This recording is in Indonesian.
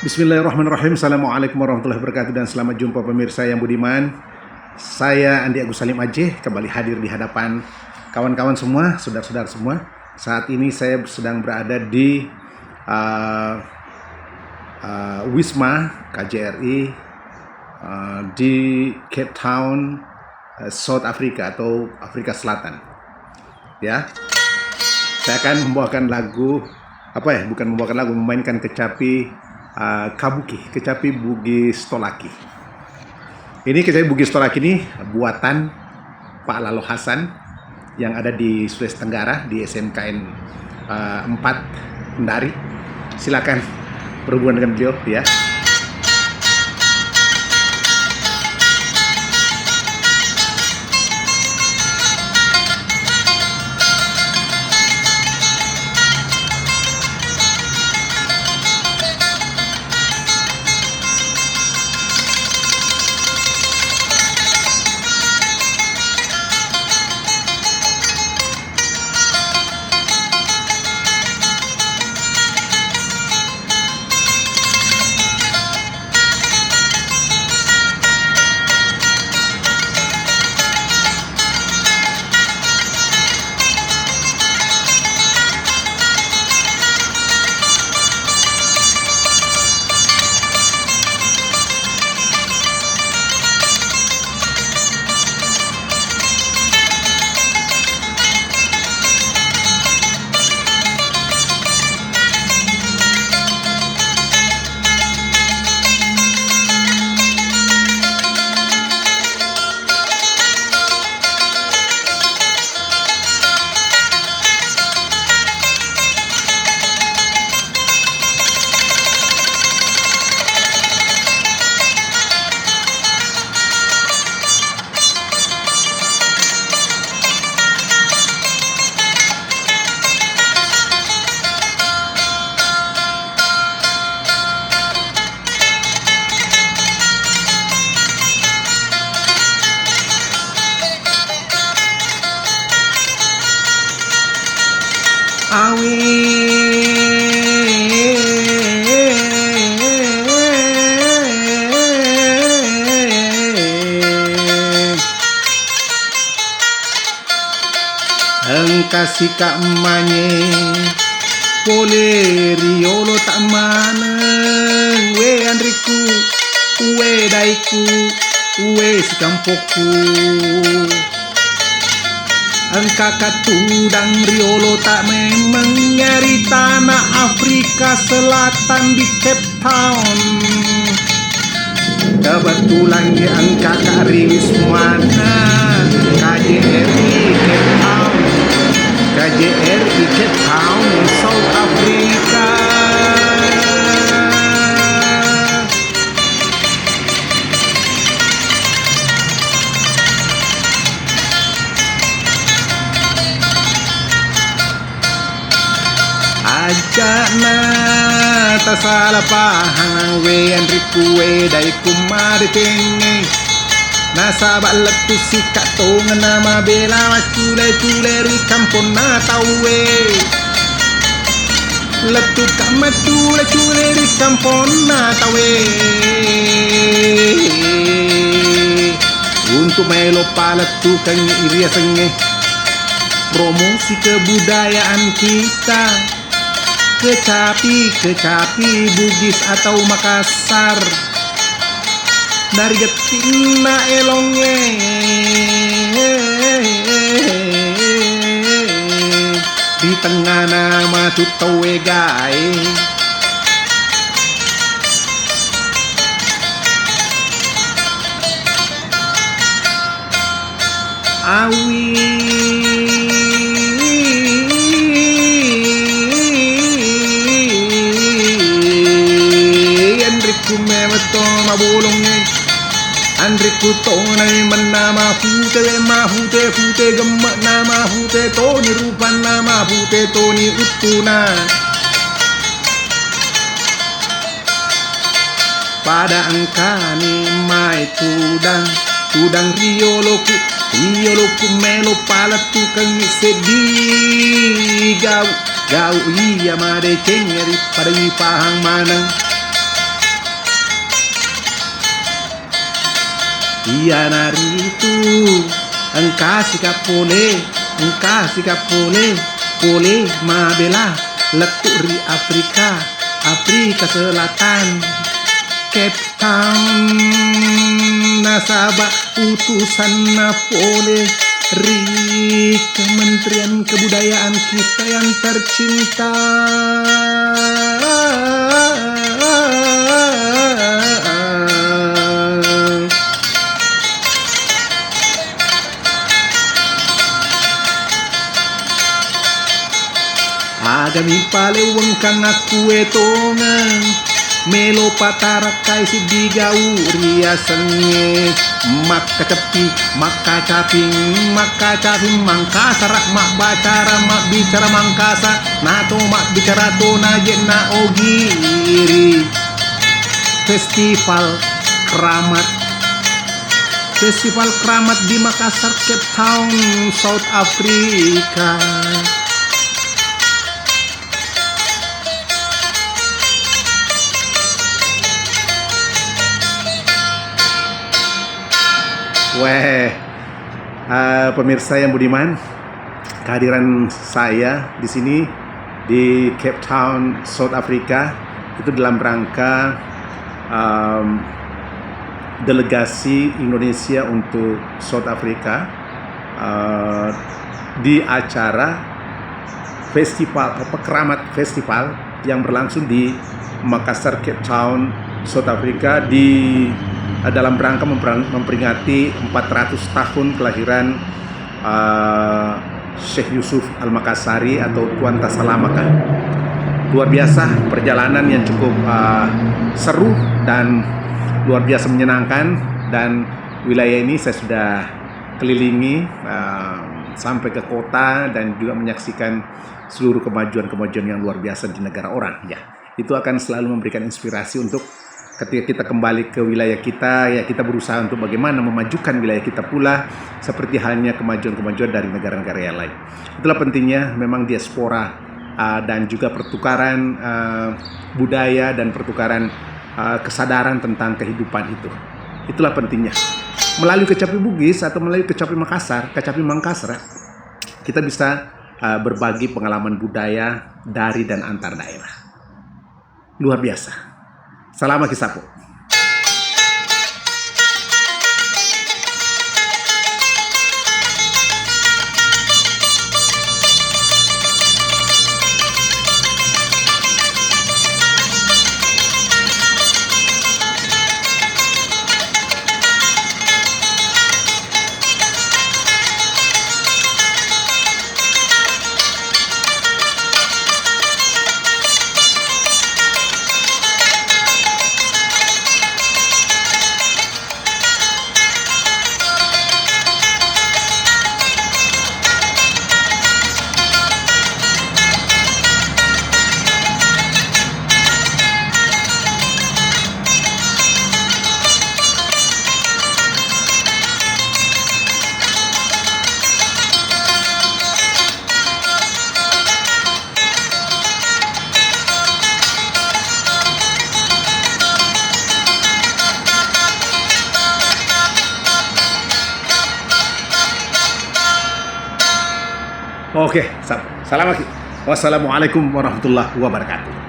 Bismillahirrahmanirrahim. Assalamualaikum warahmatullahi wabarakatuh dan selamat jumpa pemirsa yang budiman. Saya Andi Agus Salim Aceh kembali hadir di hadapan kawan-kawan semua, saudara-saudara semua. Saat ini saya sedang berada di Wisma KJRI di Cape Town, South Africa atau Afrika Selatan. Ya, saya akan membawakan lagu memainkan kecapi kabuki, kecapi Bugis Tolaki. Ini kecapi Bugis Tolaki ini buatan Pak Lalo Hasan yang ada di Sulawesi Tenggara di SMKN 4 Kendari. Silakan berhubungan dengan beliau ya. Kasih kak emanye pole riolo tak maneng we andriku we daiku we sikampoku engka katudang riolo tak memang nyari tanah Afrika Selatan di Cape Town. Kebetulan ya engka kak rilis mana KJRI Cape Town, KJRI Cape Town, South Africa. Ajana tak salah pahang we andriku we daiku madetenge nasabak letu sikat tongan nama bela cule ri kampung na tawe letu kama cule ri kampung na tawe untuk melo paletu kan iria senge promosi kebudayaan kita kecapi Bugis atau Makassar dari getina elongnya di tengah nama tutawe gae awi andriku memeto mabulongnya andriku tonai menama fute gemak nama fute toni rupan nama fute toni utuna pada angkani mai tudang rioloku melo pala tukang sedih gau iya made cengeri pada pahang manang Iya nari itu engkau sikap pole mabela letuk ri Afrika Selatan, Cape Town, nasabah utusan Napoli ri Kementerian Kebudayaan kita yang tercinta. Agami paleweng kang aku etongan melo patarakai si digau ria senge maka caping mangkasarak mak bacara mak bicara mangkasa nato mak bicara to naje na ogiri festival keramat di Makassar, Cape Town, South Africa. Pemirsa yang budiman, kehadiran saya di sini di Cape Town, South Africa itu dalam rangka delegasi Indonesia untuk South Africa di acara keramat festival yang berlangsung di Makassar, Cape Town, South Africa dalam rangka memperingati 400 tahun kelahiran Syekh Yusuf Al-Makassari atau Tuan Tasalamaka. Luar biasa perjalanan yang cukup seru dan luar biasa menyenangkan, dan wilayah ini saya sudah kelilingi sampai ke kota dan juga menyaksikan seluruh kemajuan-kemajuan yang luar biasa di negara orang. Ya, itu akan selalu memberikan inspirasi untuk ketika kita kembali ke wilayah kita, ya kita berusaha untuk bagaimana memajukan wilayah kita pula, seperti halnya kemajuan-kemajuan dari negara-negara yang lain. Itulah pentingnya memang diaspora dan juga pertukaran budaya dan pertukaran kesadaran tentang kehidupan itu. Itulah pentingnya. Melalui Kecapi Bugis atau melalui Kecapi Mangkasar, kita bisa berbagi pengalaman budaya dari dan antar daerah. Luar biasa. Salam Kisapo. Oke, salam lagi. Wassalamualaikum warahmatullahi wabarakatuh.